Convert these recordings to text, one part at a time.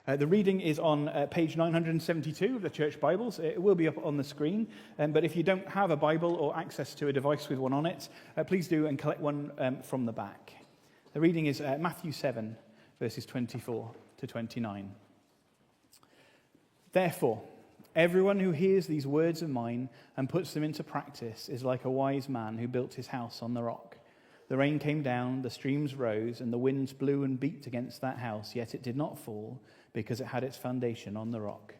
The reading is on page 972 of the Church Bibles. It will be up on the screen, but if you don't have a Bible or access to a device with one on it, please do and collect one from the back. The reading is Matthew 7, verses 24 to 29. Therefore, everyone who hears these words of mine and puts them into practice is like a wise man who built his house on the rock. The rain came down, the streams rose, and the winds blew and beat against that house, yet it did not fall, because it had its foundation on the rock.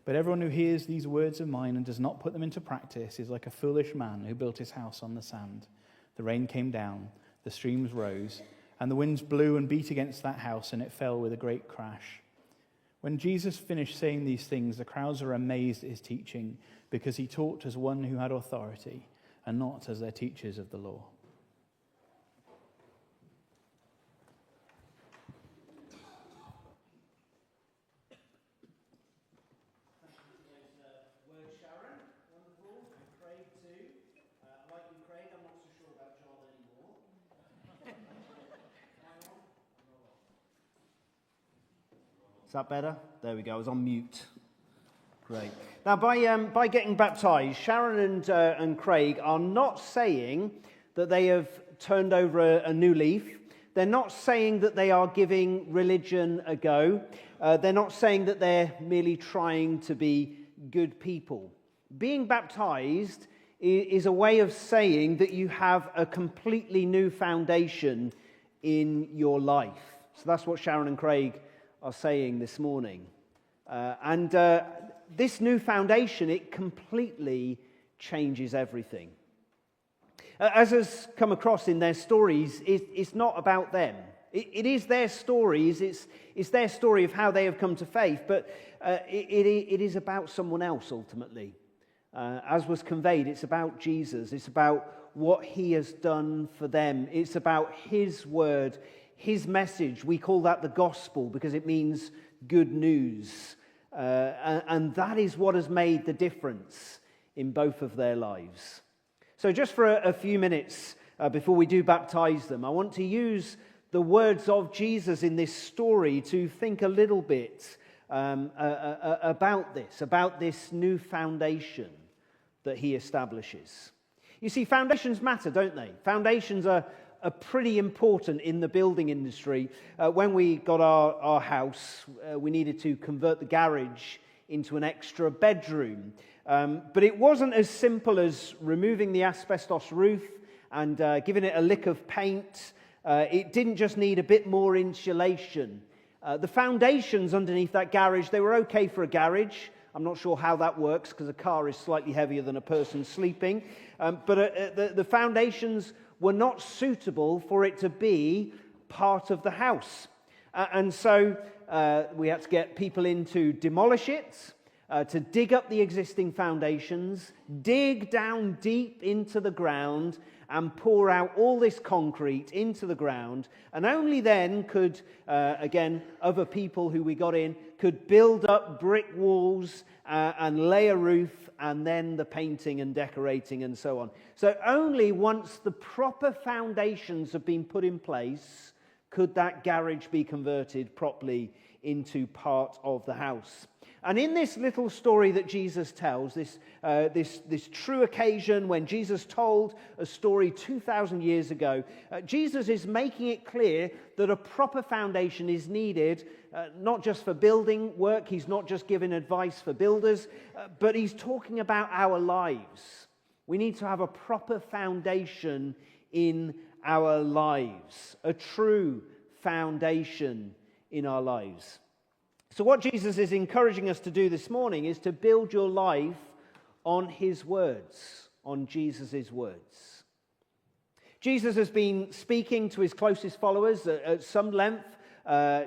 But everyone who hears these words of mine and does not put them into practice is like a foolish man who built his house on the sand. The rain came down, the streams rose, and the winds blew and beat against that house, and it fell with a great crash. When Jesus finished saying these things, the crowds were amazed at his teaching, because he taught as one who had authority, and not as their teachers of the law. Is that better? There we go. I was on mute. Great. Now, by getting baptized, Sharon and Craig are not saying that they have turned over a new leaf. They're not saying that they are giving religion a go. They're not saying that they're merely trying to be good people. Being baptized is a way of saying that you have a completely new foundation in your life. So that's what Sharon and Craig are saying this morning. And this new foundation, it completely changes everything. As has come across in their stories, it's not about them. It is their stories, it's their story of how they have come to faith, but it is about someone else ultimately. As was conveyed, it's about Jesus. It's about what he has done for them. It's about his word, his message. We call that the gospel because it means good news. And that is what has made the difference in both of their lives. So just for a few minutes before we do baptize them, I want to use the words of Jesus in this story to think a little bit about this new foundation that he establishes. You see, foundations matter, don't they? Foundations are pretty important in the building industry. When we got our house, we needed to convert the garage into an extra bedroom. But it wasn't as simple as removing the asbestos roof and giving it a lick of paint. It didn't just need a bit more insulation. The foundations underneath that garage, they were okay for a garage. I'm not sure how that works because a car is slightly heavier than a person sleeping. But the foundations were not suitable for it to be part of the house. And so we had to get people in to demolish it, to dig up the existing foundations, dig down deep into the ground and pour out all this concrete into the ground. And only then could, again, other people who we got in could build up brick walls and lay a roof and then the painting and decorating and so on. So only once the proper foundations have been put in place could that garage be converted properly into part of the house. And in this little story that Jesus tells, this true occasion when Jesus told a story 2,000 years ago, Jesus is making it clear that a proper foundation is needed, not just for building work. He's not just giving advice for builders, but he's talking about our lives. We need to have a proper foundation in our lives, a true foundation in our lives. So what Jesus is encouraging us to do this morning is to build your life on his words, on Jesus' words. Jesus has been speaking to his closest followers at some length,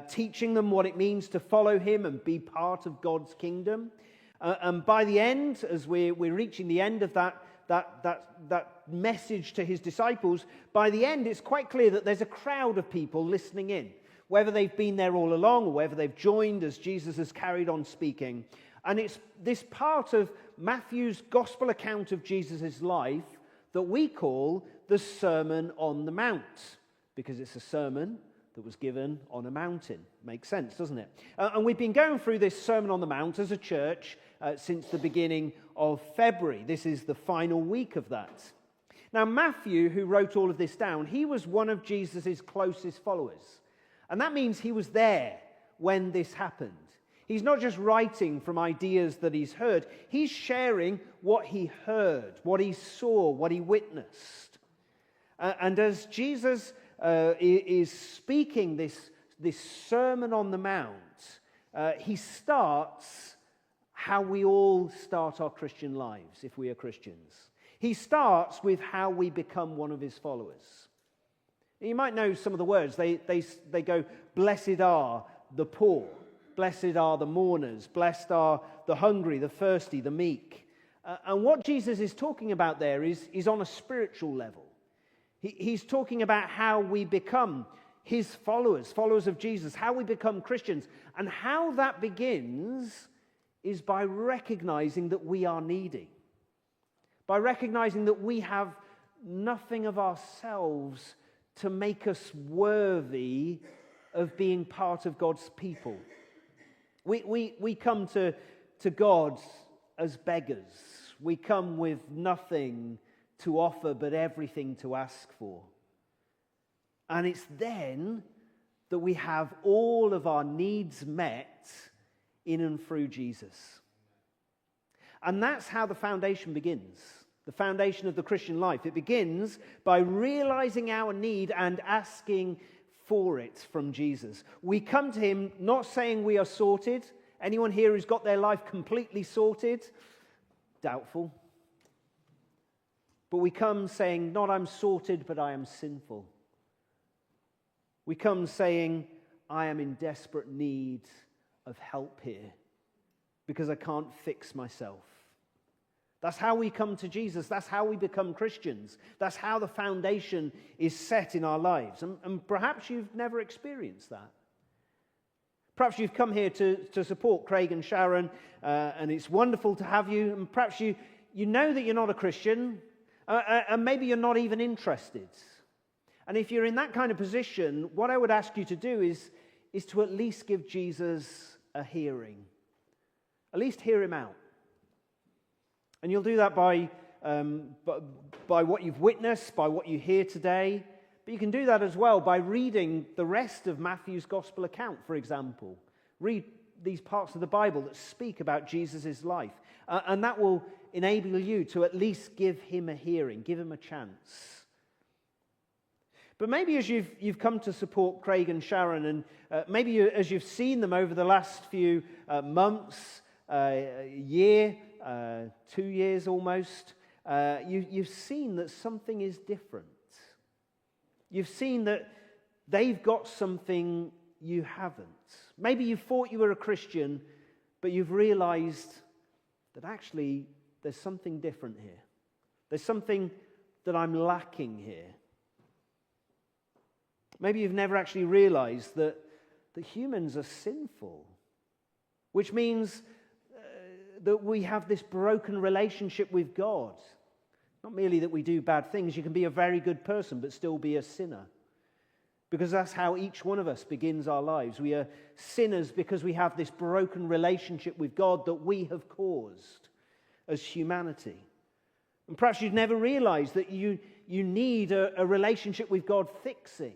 teaching them what it means to follow him and be part of God's kingdom. And by the end, as we're reaching the end of that message to his disciples, by the end it's quite clear that there's a crowd of people listening in. Whether they've been there all along or whether they've joined as Jesus has carried on speaking. And it's this part of Matthew's gospel account of Jesus' life that we call the Sermon on the Mount. Because it's a sermon that was given on a mountain. Makes sense, doesn't it? And we've been going through this Sermon on the Mount as a church since the beginning of February. This is the final week of that. Now, Matthew, who wrote all of this down, he was one of Jesus' closest followers. And that means he was there when this happened. He's not just writing from ideas that he's heard. He's sharing what he heard, what he saw, what he witnessed. And as Jesus is speaking this Sermon on the Mount, he starts how we all start our Christian lives if we are Christians. He starts with how we become one of his followers. You might know some of the words. They go, blessed are the poor, blessed are the mourners, blessed are the hungry, the thirsty, the meek. And what Jesus is talking about there is on a spiritual level. He's talking about how we become his followers of Jesus, how we become Christians. And how that begins is by recognizing that we are needy. By recognizing that we have nothing of ourselves to make us worthy of being part of God's people. We come to God as beggars. We come with nothing to offer but everything to ask for. And it's then that we have all of our needs met in and through Jesus. And that's how the foundation begins. The foundation of the Christian life. It begins by realizing our need and asking for it from Jesus. We come to him not saying we are sorted. Anyone here who's got their life completely sorted? Doubtful. But we come saying, not I'm sorted, but I am sinful. We come saying, I am in desperate need of help here because I can't fix myself. That's how we come to Jesus. That's how we become Christians. That's how the foundation is set in our lives. And perhaps you've never experienced that. Perhaps you've come here to support Craig and Sharon, and it's wonderful to have you. And perhaps you know that you're not a Christian, and maybe you're not even interested. And if you're in that kind of position, what I would ask you to do is to at least give Jesus a hearing. At least hear him out. And you'll do that by what you've witnessed, by what you hear today. But you can do that as well by reading the rest of Matthew's gospel account, for example. Read these parts of the Bible that speak about Jesus' life. And that will enable you to at least give him a hearing, give him a chance. But maybe as you've come to support Craig and Sharon, and maybe as you've seen them over the last few months, year, 2 years almost, you've seen that something is different. You've seen that they've got something you haven't. Maybe you thought you were a Christian, but you've realized that actually there's something different here. There's something that I'm lacking here. Maybe you've never actually realized that humans are sinful, which means that we have this broken relationship with God. Not merely that we do bad things. You can be a very good person but still be a sinner. Because that's how each one of us begins our lives. We are sinners because we have this broken relationship with God that we have caused as humanity. And perhaps you've never realized that you need a relationship with God fixing.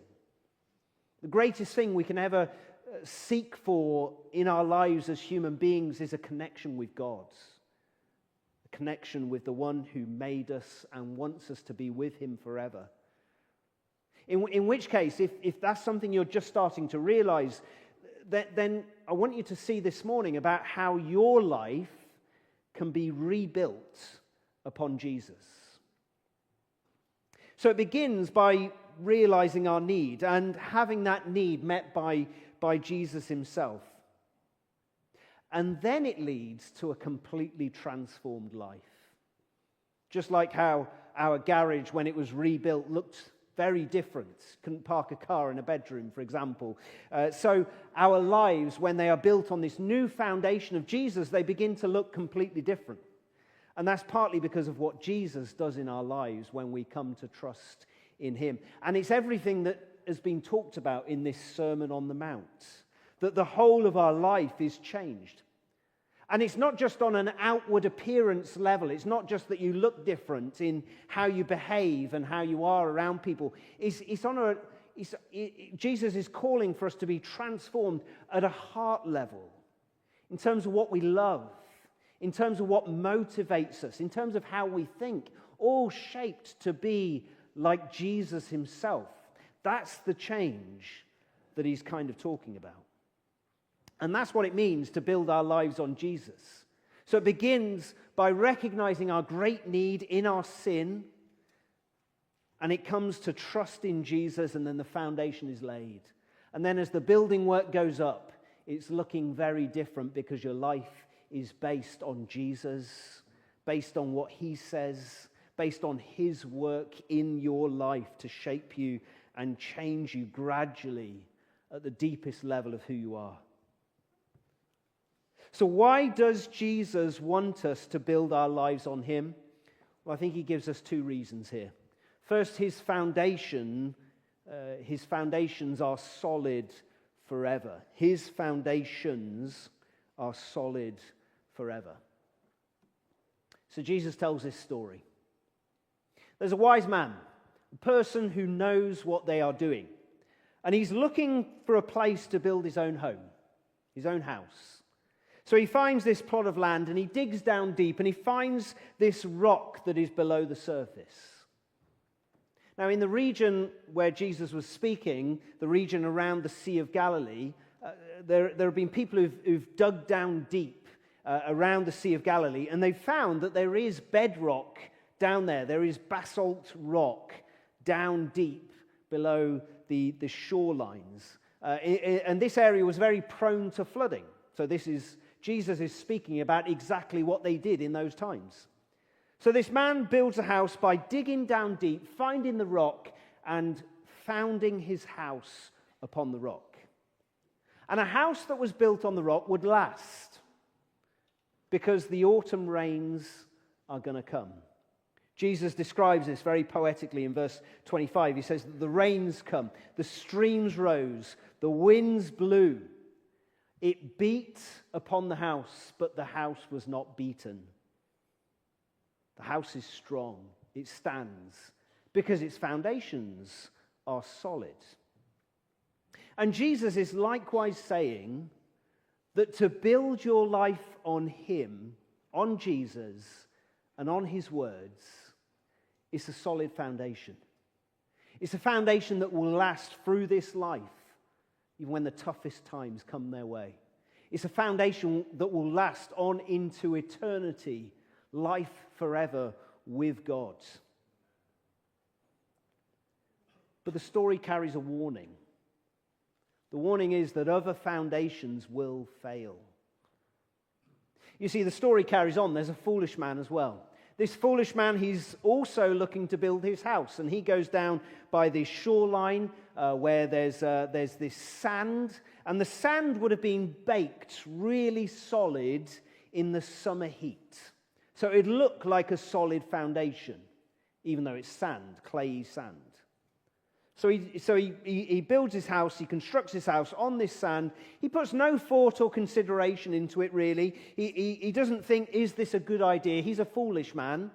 The greatest thing we can ever seek for in our lives as human beings is a connection with God. A connection with the one who made us and wants us to be with him forever. In which case, if that's something you're just starting to realize, then I want you to see this morning about how your life can be rebuilt upon Jesus. So it begins by realizing our need and having that need met by Jesus himself. And then it leads to a completely transformed life. Just like how our garage, when it was rebuilt, looked very different. Couldn't park a car in a bedroom, for example. So our lives, when they are built on this new foundation of Jesus, they begin to look completely different. And that's partly because of what Jesus does in our lives when we come to trust in him. And it's everything that has been talked about in this Sermon on the Mount, that the whole of our life is changed. And it's not just on an outward appearance level. It's not just that you look different in how you behave and how you are around people. Jesus is calling for us to be transformed at a heart level, in terms of what we love, in terms of what motivates us, in terms of how we think, all shaped to be like Jesus himself. That's the change that he's kind of talking about. And that's what it means to build our lives on Jesus. So it begins by recognizing our great need in our sin, and it comes to trust in Jesus, and then the foundation is laid. And then as the building work goes up, it's looking very different because your life is based on Jesus, based on what he says, based on his work in your life to shape you and change you gradually at the deepest level of who you are. So why does Jesus want us to build our lives on him? Well, I think he gives us two reasons here. First, his foundations are solid forever. His foundations are solid forever. So Jesus tells this story. There's a wise man, a person who knows what they are doing. And he's looking for a place to build his own home, his own house. So he finds this plot of land and he digs down deep and he finds this rock that is below the surface. Now, in the region where Jesus was speaking, the region around the Sea of Galilee, there have been people who've dug down deep around the Sea of Galilee, and they've found that there is bedrock down there. There is basalt rock down deep below the shorelines. And this area was very prone to flooding. So Jesus is speaking about exactly what they did in those times. So this man builds a house by digging down deep, finding the rock, and founding his house upon the rock. And a house that was built on the rock would last, because the autumn rains are going to come. Jesus describes this very poetically in verse 25. He says that the rains come, the streams rose, the winds blew. It beat upon the house, but the house was not beaten. The house is strong. It stands because its foundations are solid. And Jesus is likewise saying that to build your life on him, on Jesus, and on his words, is a solid foundation. It's a foundation that will last through this life, even when the toughest times come their way. It's a foundation that will last on into eternity, life forever with God. But the story carries a warning. The warning is that other foundations will fail. You see, the story carries on. There's a foolish man as well. This foolish man, he's also looking to build his house, and he goes down by the shoreline where there's this sand, and the sand would have been baked really solid in the summer heat. So it'd look like a solid foundation, even though it's sand, clayey sand. So he builds his house, he constructs his house on this sand. He puts no thought or consideration into it, really. He doesn't think, is this a good idea? He's a foolish man.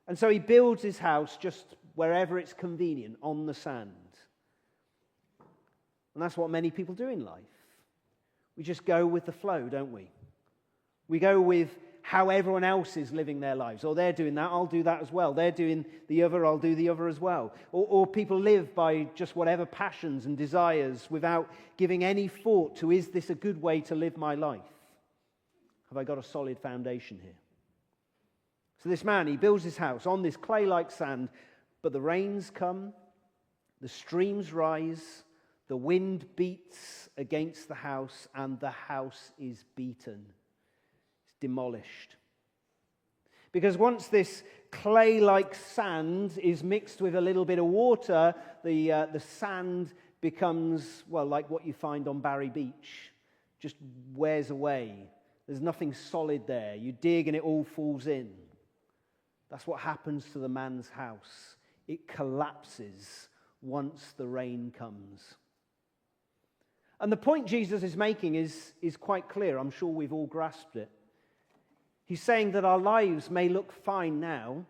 And so he builds his house just wherever it's convenient, on the sand. And that's what many people do in life. We just go with the flow, don't we? We go with how everyone else is living their lives. Or they're doing that, I'll do that as well. They're doing the other, I'll do the other as well. Or people live by just whatever passions and desires without giving any thought to, is this a good way to live my life? Have I got a solid foundation here? So this man, he builds his house on this clay-like sand, but the rains come, the streams rise, the wind beats against the house, and the house is beaten. Demolished. Because once this clay-like sand is mixed with a little bit of water, the sand becomes, well, like what you find on Barry Beach. Just wears away. There's nothing solid there. You dig and it all falls in. That's what happens to the man's house. It collapses once the rain comes. And the point Jesus is making is quite clear. I'm sure we've all grasped it. He's saying that our lives may look fine now.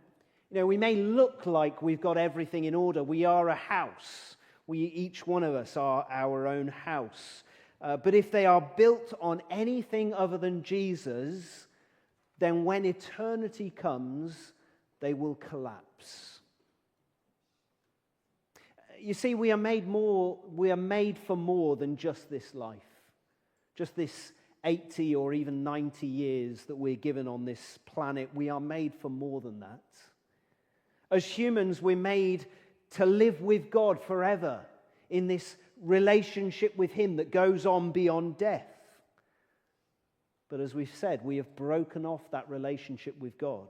We may look like we've got everything in order. We are a house. Each one of us are our own house. But if they are built on anything other than Jesus, then when eternity comes, they will collapse. You see, we are made for more than just this life. Just this 80 or even 90 years that we're given on this planet. We are made for more than that. As humans, we're made to live with God forever in this relationship with Him that goes on beyond death. But as we've said, we have broken off that relationship with God.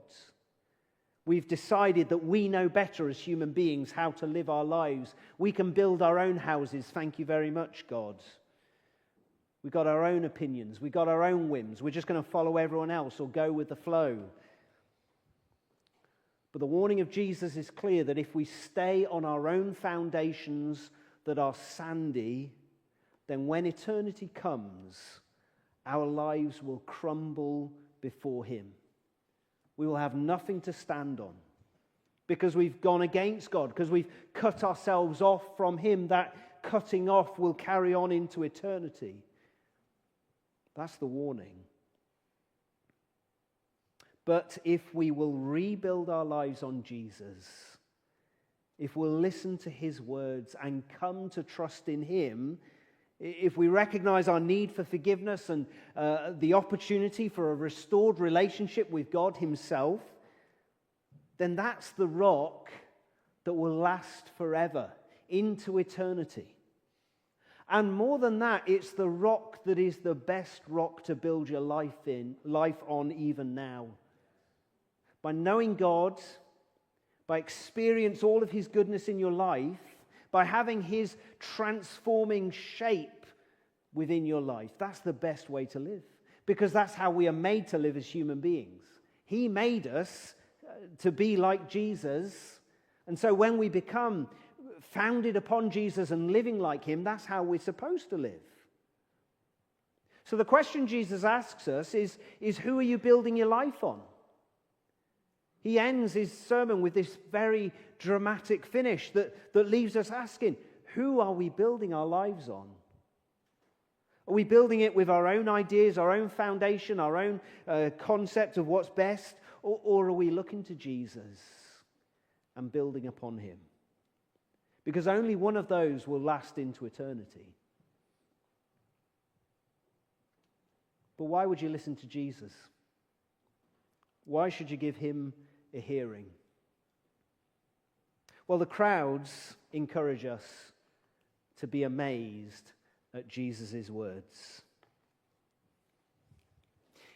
We've decided that we know better as human beings how to live our lives. We can build our own houses, thank you very much, God. We've got our own opinions. We've got our own whims. We're just going to follow everyone else or go with the flow. But the warning of Jesus is clear that if we stay on our own foundations that are sandy, then when eternity comes, our lives will crumble before Him. We will have nothing to stand on because we've gone against God, because we've cut ourselves off from Him. That cutting off will carry on into eternity. That's the warning. But if we will rebuild our lives on Jesus, if we'll listen to His words and come to trust in Him, if we recognize our need for forgiveness and the opportunity for a restored relationship with God Himself, then that's the rock that will last forever into eternity. And more than that, it's the rock that is the best rock to build your life on even now. By knowing God, by experience all of His goodness in your life, by having His transforming shape within your life. That's the best way to live. Because that's how we are made to live as human beings. He made us to be like Jesus. And so when we become founded upon Jesus and living like Him, that's how we're supposed to live. So the question Jesus asks us is who are you building your life on? He ends his sermon with this very dramatic finish that leaves us asking, who are we building our lives on? Are we building it with our own ideas, our own foundation, our own concept of what's best? Or are we looking to Jesus and building upon Him? Because only one of those will last into eternity. But why would you listen to Jesus? Why should you give Him a hearing? Well, the crowds encourage us to be amazed at Jesus' words.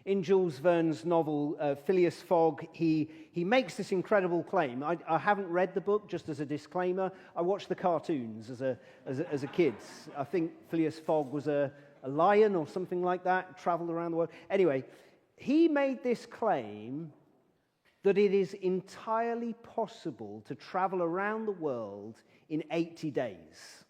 In Jules Verne's novel, Phileas Fogg, he makes this incredible claim. I haven't read the book, just as a disclaimer. I watched the cartoons as a kid. I think Phileas Fogg was a lion or something like that, traveled around the world. Anyway, he made this claim that it is entirely possible to travel around the world in 80 days.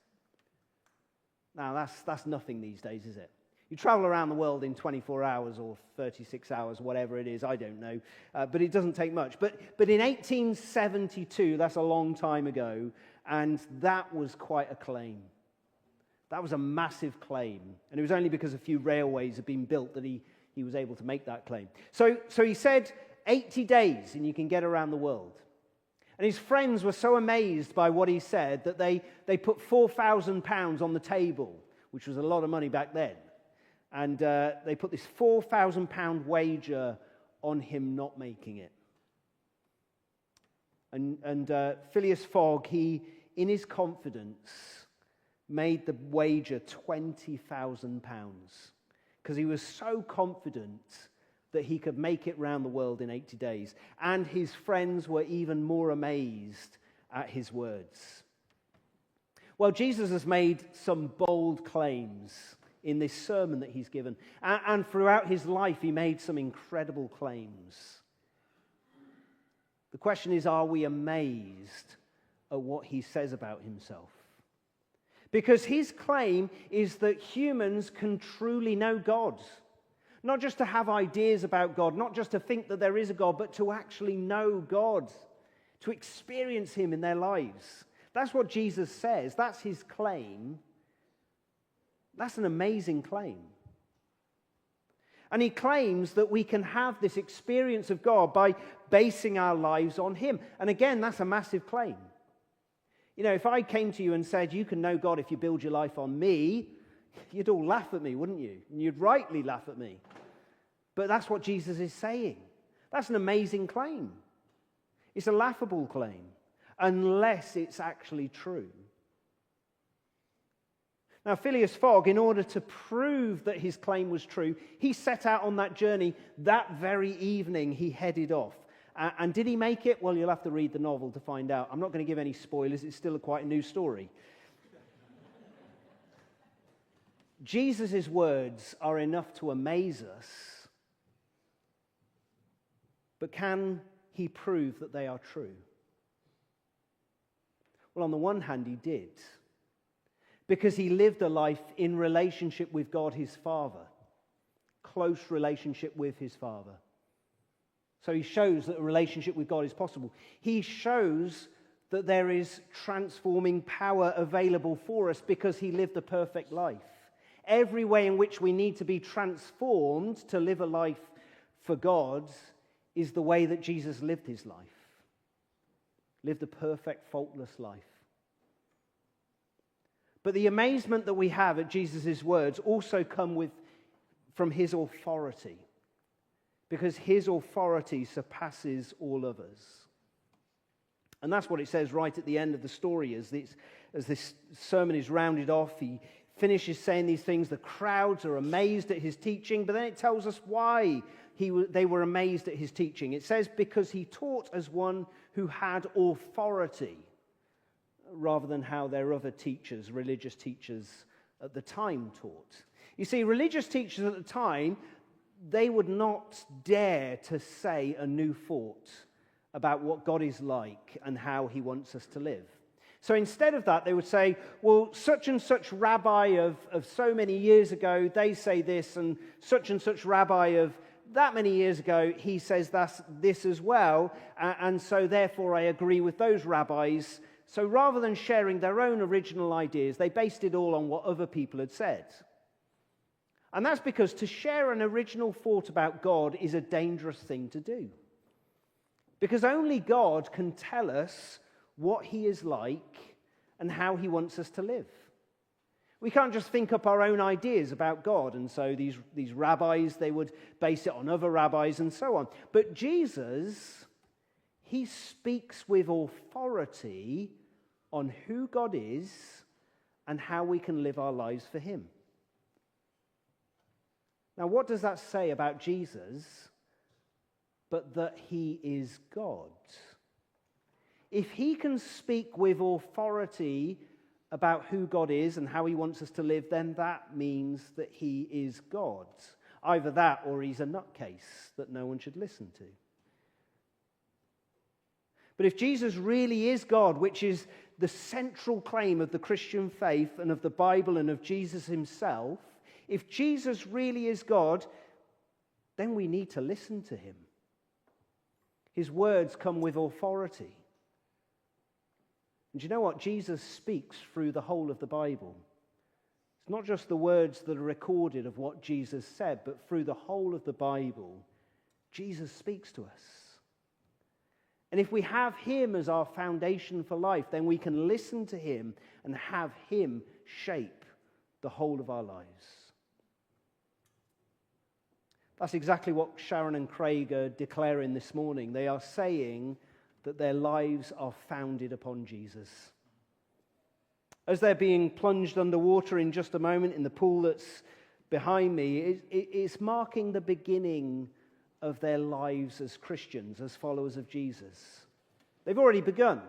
Now, that's nothing these days, is it? You travel around the world in 24 hours or 36 hours, whatever it is, I don't know. But it doesn't take much. But in 1872, that's a long time ago, and that was quite a claim. That was a massive claim. And it was only because a few railways had been built that he was able to make that claim. So he said 80 days and you can get around the world. And his friends were so amazed by what he said that they put £4,000 on the table, which was a lot of money back then. And they put this £4,000 wager on him not making it. And Phileas Fogg, he, in his confidence, made the wager £20,000 because he was so confident that he could make it round the world in 80 days. And his friends were even more amazed at his words. Well, Jesus has made some bold claims in this sermon that he's given. And throughout his life, he made some incredible claims. The question is, are we amazed at what he says about himself. Because his claim is that humans can truly know God. Not just to have ideas about God, not just to think that there is a God, but to actually know God, to experience him in their lives. That's what Jesus says. That's his claim. That's an amazing claim. And he claims that we can have this experience of God by basing our lives on him. And again, that's a massive claim. You know, if I came to you and said, you can know God if you build your life on me, you'd all laugh at me, wouldn't you? And you'd rightly laugh at me. But that's what Jesus is saying. That's an amazing claim. It's a laughable claim, unless it's actually true. Now, Phileas Fogg, in order to prove that his claim was true, he set out on that journey that very evening. He headed off. And did he make it? Well, you'll have to read the novel to find out. I'm not going to give any spoilers. It's still quite a new story. Jesus' words are enough to amaze us. But can he prove that they are true? Well, on the one hand, he did. Because he lived a life in relationship with God, his Father. Close relationship with his Father. So he shows that a relationship with God is possible. He shows that there is transforming power available for us because he lived a perfect life. Every way in which we need to be transformed to live a life for God is the way that Jesus lived his life. Lived a perfect, faultless life. But the amazement that we have at Jesus' words also come from his authority. Because his authority surpasses all others. And that's what it says right at the end of the story. As this sermon is rounded off, he finishes saying these things. The crowds are amazed at his teaching, but then it tells us why they were amazed at his teaching. It says, because he taught as one who had authority, rather than how their other teachers, religious teachers at the time taught. You see, religious teachers at the time, they would not dare to say a new thought about what God is like and how he wants us to live. So instead of that, they would say, well, such and such rabbi of so many years ago, they say this, and such rabbi of that many years ago, he says this as well, and so therefore I agree with those rabbis. So rather than sharing their own original ideas, they based it all on what other people had said. And that's because to share an original thought about God is a dangerous thing to do. Because only God can tell us what he is like and how he wants us to live. We can't just think up our own ideas about God. And so these rabbis, they would base it on other rabbis and so on. But Jesus, he speaks with authority on who God is and how we can live our lives for him. Now, what does that say about Jesus? But that he is God. If he can speak with authority about who God is and how he wants us to live, then that means that he is God. Either that or he's a nutcase that no one should listen to. But if Jesus really is God, which is the central claim of the Christian faith and of the Bible and of Jesus himself, if Jesus really is God, then we need to listen to him. His words come with authority. And you know what? Jesus speaks through the whole of the Bible. It's not just the words that are recorded of what Jesus said, but through the whole of the Bible, Jesus speaks to us. And if we have him as our foundation for life, then we can listen to him and have him shape the whole of our lives. That's exactly what Sharon and Craig are declaring this morning. They are saying that their lives are founded upon Jesus. As they're being plunged underwater in just a moment in the pool that's behind me, it's marking the beginning of their lives as Christians, as followers of Jesus. They've already begun.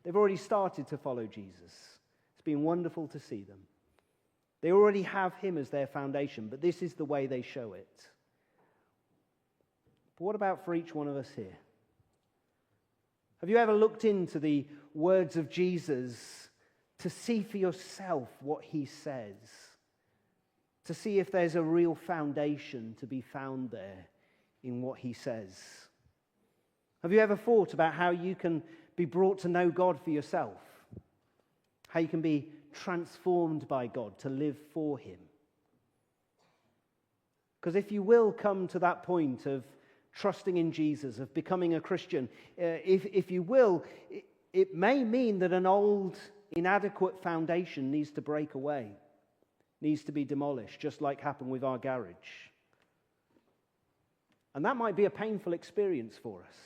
They've already started to follow Jesus. It's been wonderful to see them. They already have him as their foundation, but this is the way they show it. But what about for each one of us here? Have you ever looked into the words of Jesus to see for yourself what he says? To see if there's a real foundation to be found there in what he says? Have you ever thought about how you can be brought to know God for yourself? How you can be transformed by God to live for him? Because if you will come to that point of trusting in Jesus, of becoming a Christian, if you will, it may mean that an old, inadequate foundation needs to break away, needs to be demolished, just like happened with our garage. And that might be a painful experience for us.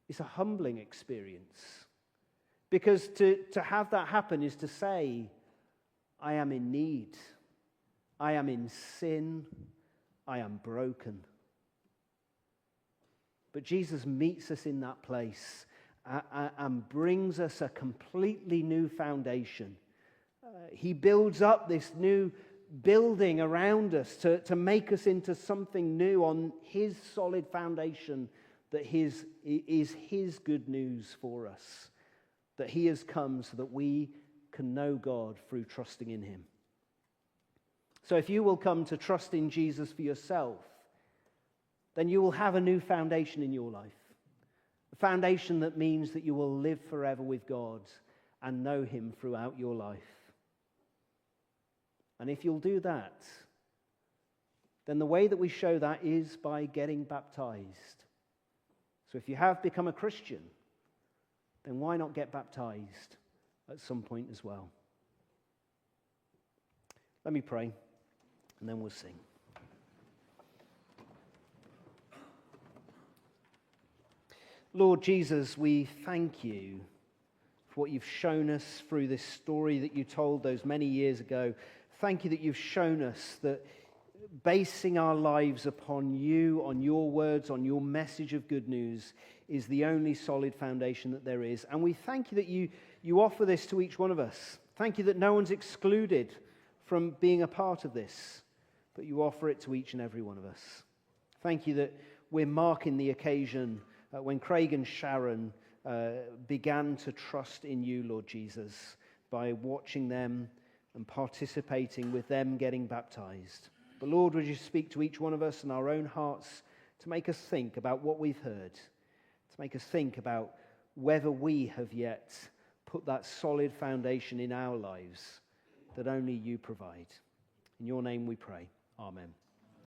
It's a humbling experience. Because to have that happen is to say, I am in need. I am in sin. I am broken. But Jesus meets us in that place and brings us a completely new foundation. He builds up this new building around us to make us into something new on his solid foundation that is his good news for us. That he has come so that we can know God through trusting in him. So if you will come to trust in Jesus for yourself, then you will have a new foundation in your life. A foundation that means that you will live forever with God and know him throughout your life. And if you'll do that, then the way that we show that is by getting baptized. So if you have become a Christian, then why not get baptized at some point as well? Let me pray, and then we'll sing. Lord Jesus, we thank you for what you've shown us through this story that you told those many years ago. Thank you that you've shown us that basing our lives upon you, on your words, on your message of good news is the only solid foundation that there is. And we thank you that you offer this to each one of us. Thank you that no one's excluded from being a part of this, but you offer it to each and every one of us. Thank you that we're marking the occasion when Craig and Sharon began to trust in you, Lord Jesus, by watching them and participating with them getting baptized. But Lord, would you speak to each one of us in our own hearts to make us think about what we've heard, to make us think about whether we have yet put that solid foundation in our lives that only you provide. In your name we pray. Amen.